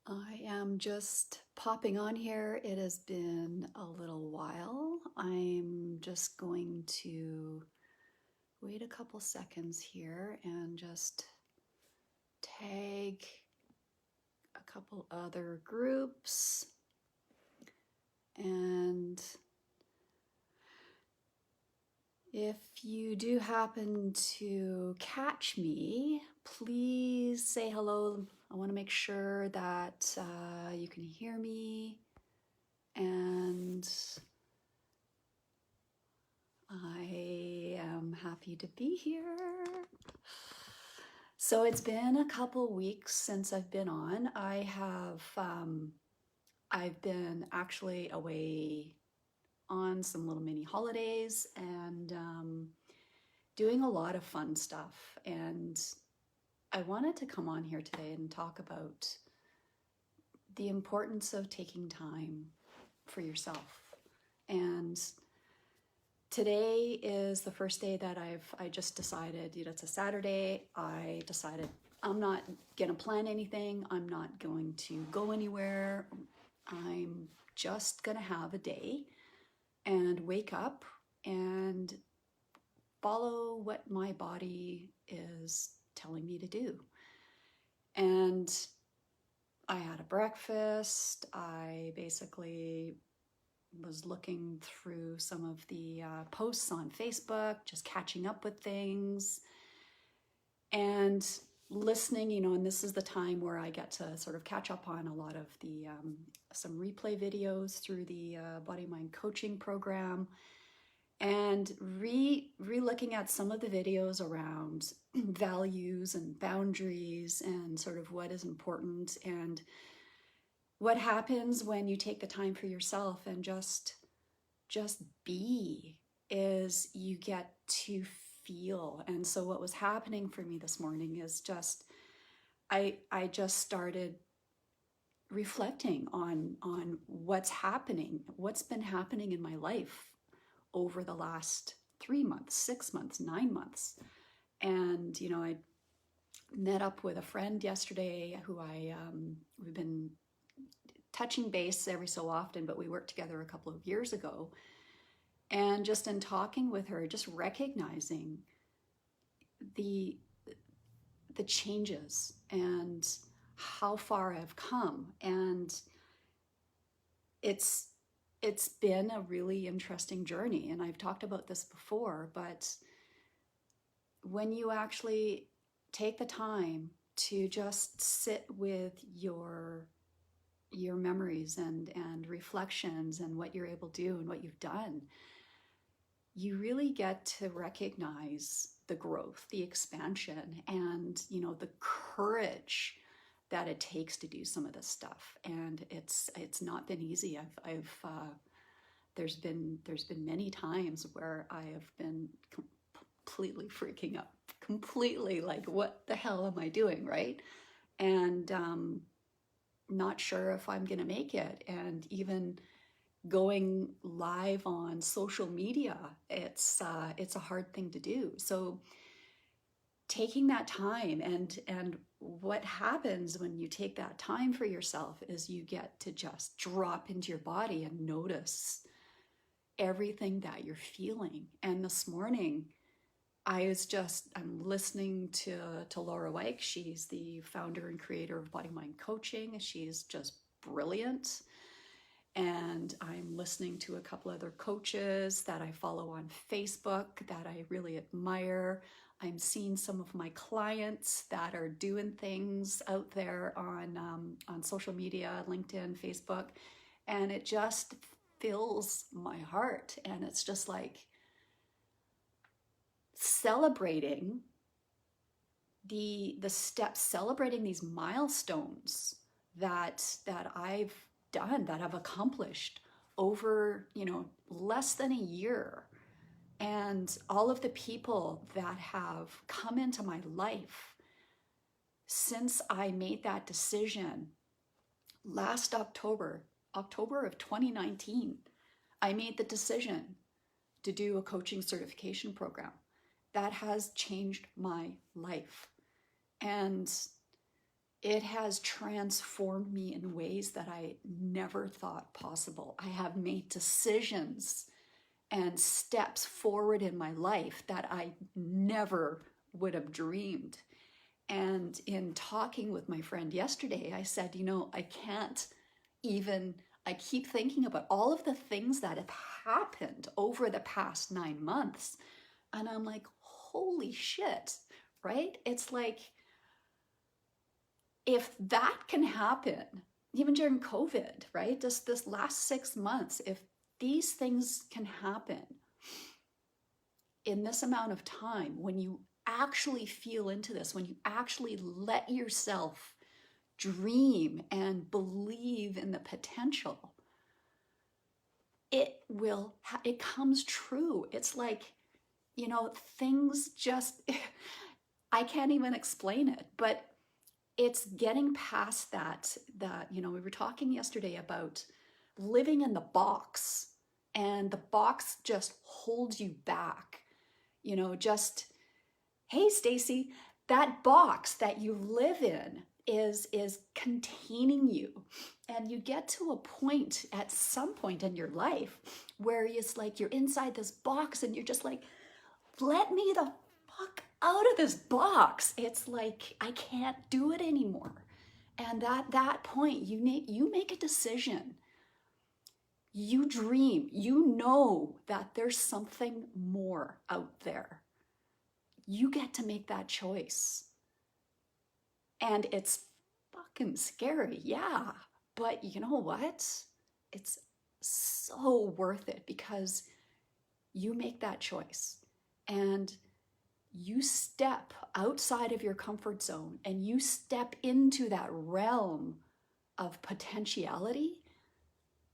I am just popping on here. It has been a little while. I'm just going to wait a couple seconds here and just tag a couple other groups. And if you do happen to catch me, please say hello. I want to make sure that you can hear me, and I am happy to be here. So it's been a couple weeks since I've been on. I've been actually away on some little mini holidays and doing a lot of fun stuff. And I wanted to come on here today and talk about the importance of taking time for yourself. And today is the first day that I just decided, it's a Saturday. I decided I'm not gonna plan anything. I'm not going to go anywhere. I'm just gonna have a day and wake up and follow what my body is telling me to do. And I had a breakfast. I basically was looking through some of the posts on Facebook, just catching up with things and listening, and this is the time where I get to sort of catch up on a lot of the some replay videos through the Body Mind Coaching program, and re-looking at some of the videos around values and boundaries and sort of what is important and what happens when you take the time for yourself and just be, is you get to feel. And so what was happening for me this morning is just I just started reflecting on what's been happening in my life over the last 3 months, 6 months, 9 months. And I met up with a friend yesterday who we've been touching base every so often, but we worked together a couple of years ago. And just in talking with her, just recognizing the changes and how far I've come. And it's been a really interesting journey. And I've talked about this before, but when you actually take the time to just sit with your memories and reflections and what you're able to do and what you've done, you really get to recognize the growth, the expansion, and the courage that it takes to do some of this stuff. And it's not been easy. There's been many times where I have been completely freaking up, completely like, what the hell am I doing, right? And not sure if I'm gonna make it. And even going live on social media, it's a hard thing to do. So taking that time, and what happens when you take that time for yourself is you get to just drop into your body and notice everything that you're feeling. And this morning I'm listening to Laura Weick. She's the founder and creator of Body Mind Coaching. She's just brilliant. And I'm listening to a couple other coaches that I follow on Facebook that I really admire. I'm seeing some of my clients that are doing things out there on social media, LinkedIn, Facebook, and it just fills my heart. And it's just like celebrating the steps, celebrating these milestones that I've done, that I've accomplished over less than a year, and all of the people that have come into my life since I made that decision last October of 2019. I made the decision to do a coaching certification program that has changed my life. And it has transformed me in ways that I never thought possible. I have made decisions and steps forward in my life that I never would have dreamed. And in talking with my friend yesterday, I said, I can't even, I keep thinking about all of the things that have happened over the past 9 months. And I'm like, holy shit, right? It's like, if that can happen, even during COVID, right? Just this last 6 months, if these things can happen in this amount of time, when you actually feel into this, when you actually let yourself dream and believe in the potential, it comes true. It's like, things just, I can't even explain it, but it's getting past that, we were talking yesterday about living in the box, and the box just holds you back. Just, hey, Stacy, that box that you live in is containing you. And you get to a point at some point in your life where it's like you're inside this box and you're just like, let me the fuck out of this box. It's like I can't do it anymore. And at that point, you make a decision. You dream. You know that there's something more out there. You get to make that choice. And it's fucking scary, yeah. But you know what? It's so worth it because you make that choice. And you step outside of your comfort zone and you step into that realm of potentiality,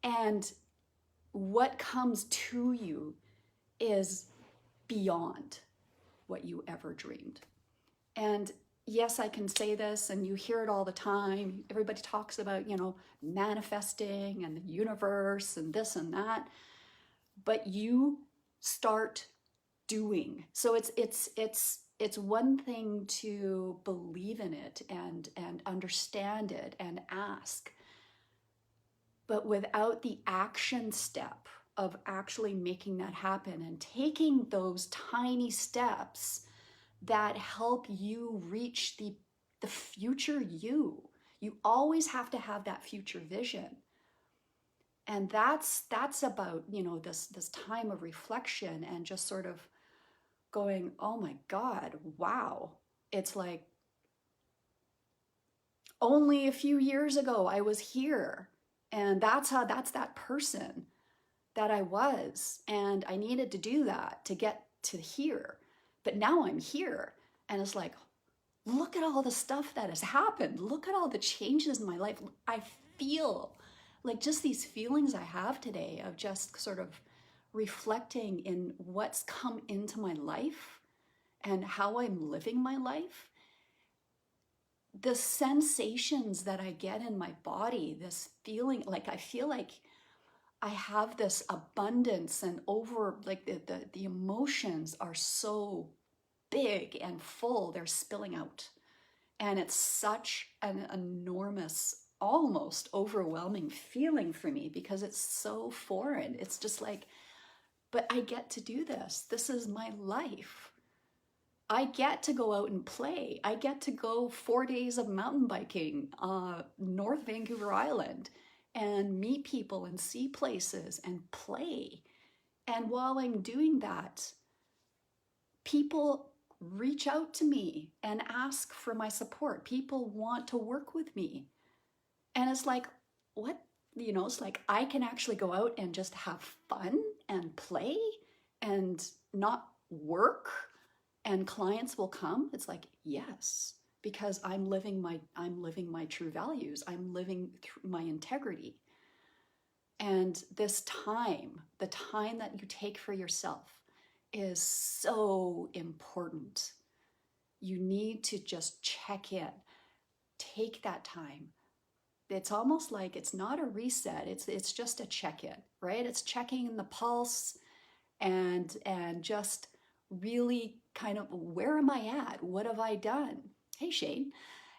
and what comes to you is beyond what you ever dreamed. And yes, I can say this, and you hear it all the time. Everybody talks about, manifesting and the universe and this and that, but you start doing. So it's one thing to believe in it and understand it and ask, but without the action step of actually making that happen and taking those tiny steps that help you reach the future you always have to have that future vision. And that's about, this time of reflection and just sort of going, oh my God, wow. It's like only a few years ago I was here, and that's that person that I was, and I needed to do that to get to here. But now I'm here, and it's like, look at all the stuff that has happened. Look at all the changes in my life. I feel like just these feelings I have today of just sort of reflecting in what's come into my life and how I'm living my life. The sensations that I get in my body, this feeling, like I feel like I have this abundance and like the emotions are so big and full, they're spilling out. And it's such an enormous, almost overwhelming feeling for me because it's so foreign. It's just like, but I get to do this. This is my life. I get to go out and play. I get to go 4 days of mountain biking, North Vancouver Island, and meet people and see places and play. And while I'm doing that, people reach out to me and ask for my support. People want to work with me. And it's like, what? It's like I can actually go out and just have fun and play and not work, and clients will come. It's like, yes, because I'm living my true values. I'm living through my integrity. And this time, the time that you take for yourself is so important. You need to just check in, take that time. It's almost like it's not a reset. It's just a check-in, right? It's checking in the pulse and just really kind of, where am I at? What have I done? Hey, Shane.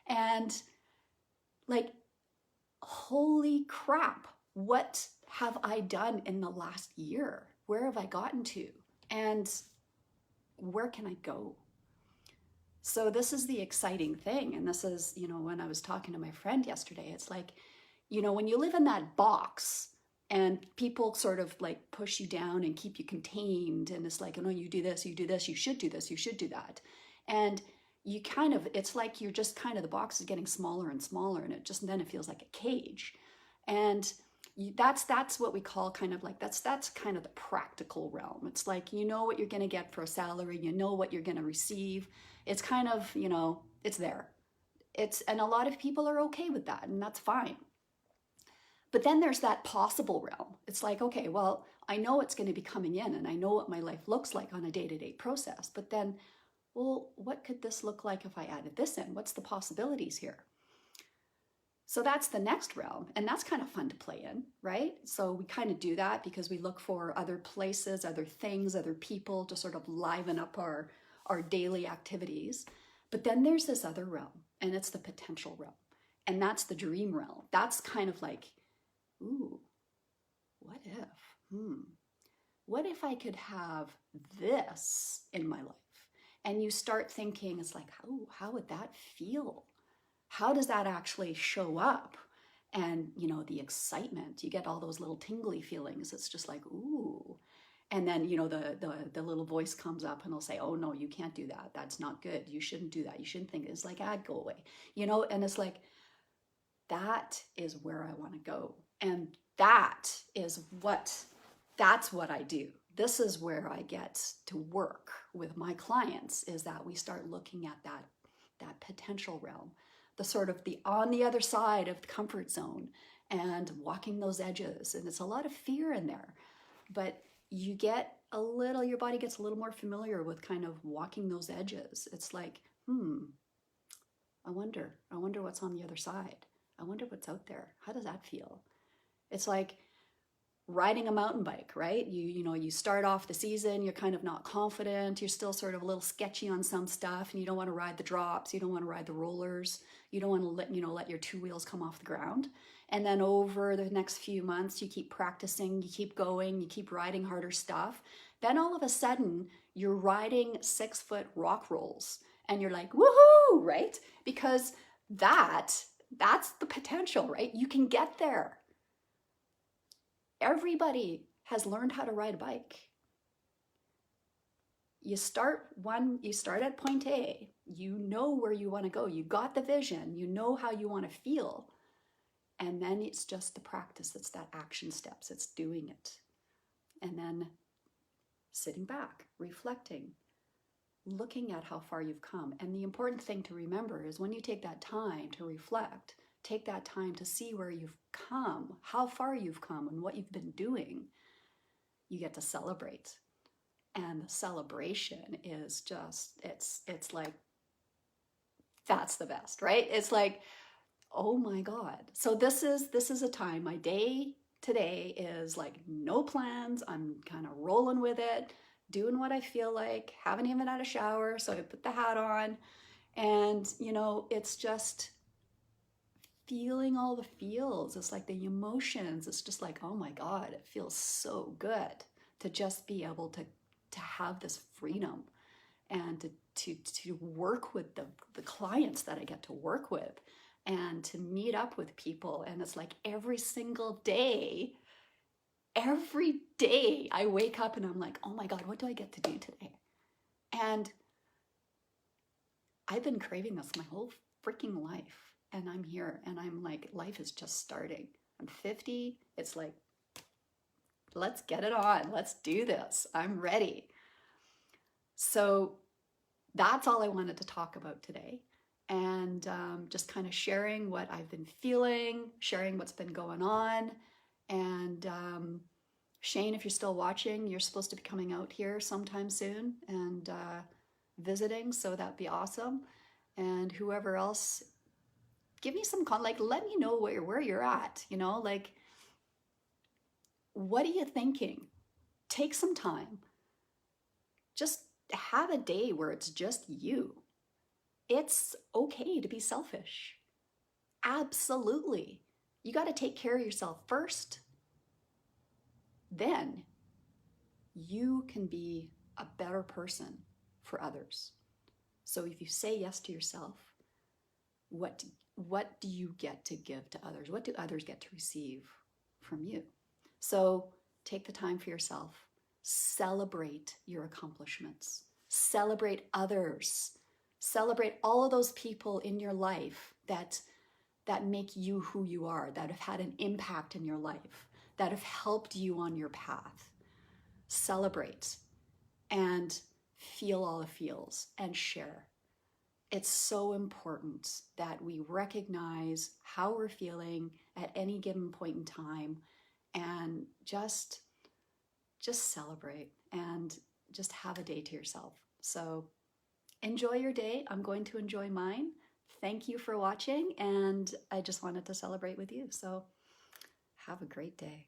And like, holy crap, what have I done in the last year? Where have I gotten to? And where can I go? So this is the exciting thing. And this is, when I was talking to my friend yesterday, it's like, when you live in that box and people sort of like push you down and keep you contained, and it's like, oh no, you do this, you should do this, you should do that. And you kind of, it's like you're just kind of, the box is getting smaller and smaller, and then it feels like a cage. And that's what we call kind of like, that's kind of the practical realm. It's like, you know what you're going to get for a salary, you know what you're going to receive. It's kind of, it's there. And a lot of people are okay with that, and that's fine. But then there's that possible realm. It's like, okay, well, I know it's going to be coming in, and I know what my life looks like on a day-to-day process. But then, well, what could this look like if I added this in? What's the possibilities here? So that's the next realm, and that's kind of fun to play in, right? So we kind of do that because we look for other places, other things, other people to sort of liven up our daily activities. But then there's this other realm, and it's the potential realm. And that's the dream realm. That's kind of like, ooh, what if? What if I could have this in my life? And you start thinking, it's like, oh, how would that feel? How does that actually show up? And, the excitement, you get all those little tingly feelings. It's just like, ooh. And then, the little voice comes up and it'll say, oh no, you can't do that. That's not good. You shouldn't do that. You shouldn't think. It's like, go away, and it's like, that is where I want to go. And that's what I do. This is where I get to work with my clients, is that we start looking at that potential realm, the sort of on the other side of the comfort zone, and walking those edges. And it's a lot of fear in there, but you get your body gets a little more familiar with kind of walking those edges. It's like, I wonder what's on the other side. I wonder what's out there. How does that feel? It's like riding a mountain bike, right? You start off the season, you're kind of not confident, you're still sort of a little sketchy on some stuff, and you don't want to ride the drops, you don't want to ride the rollers, you don't want to let your two wheels come off the ground. And then over the next few months, you keep practicing, you keep going, you keep riding harder stuff. Then all of a sudden, you're riding 6-foot rock rolls, and you're like, woohoo, right? Because that's the potential, right? You can get there. Everybody has learned how to ride a bike. You start at point A, you know where you want to go, you got the vision, you know how you want to feel, and then it's just the practice, it's that action steps, it's doing it. And then sitting back, reflecting, looking at how far you've come. And the important thing to remember is when you take that time to reflect, take that time to see where you've come, how far you've come, and what you've been doing, you get to celebrate. And the celebration is just, it's like, that's the best, right? It's like, oh my God. So this is a time, my day today is like no plans. I'm kind of rolling with it, doing what I feel like, haven't even had a shower. So I put the hat on, and it's just feeling all the feels. It's like the emotions. It's just like, oh my God, it feels so good to just be able to have this freedom, and to work with the clients that I get to work with, and to meet up with people. And it's like every day I wake up and I'm like, oh my God, what do I get to do today? And I've been craving this my whole freaking life. And I'm here, and I'm like, life is just starting. I'm 50. It's like, let's get it on. Let's do this. I'm ready. So that's all I wanted to talk about today. And just kind of sharing what I've been feeling, sharing what's been going on. And Shane, if you're still watching, you're supposed to be coming out here sometime soon and visiting. So that'd be awesome. And whoever else, give me some let me know where you're at, like, what are you thinking? Take some time. Just have a day where it's just you. It's okay to be selfish. Absolutely. You got to take care of yourself first. Then you can be a better person for others. So if you say yes to yourself, what what do you get to give to others? What do others get to receive from you? So take the time for yourself. Celebrate your accomplishments. Celebrate others. Celebrate all of those people in your life that make you who you are, that have had an impact in your life, that have helped you on your path. Celebrate and feel all the feels and share. It's so important that we recognize how we're feeling at any given point in time and just celebrate and just have a day to yourself. So enjoy your day. I'm going to enjoy mine. Thank you for watching, and I just wanted to celebrate with you. So have a great day.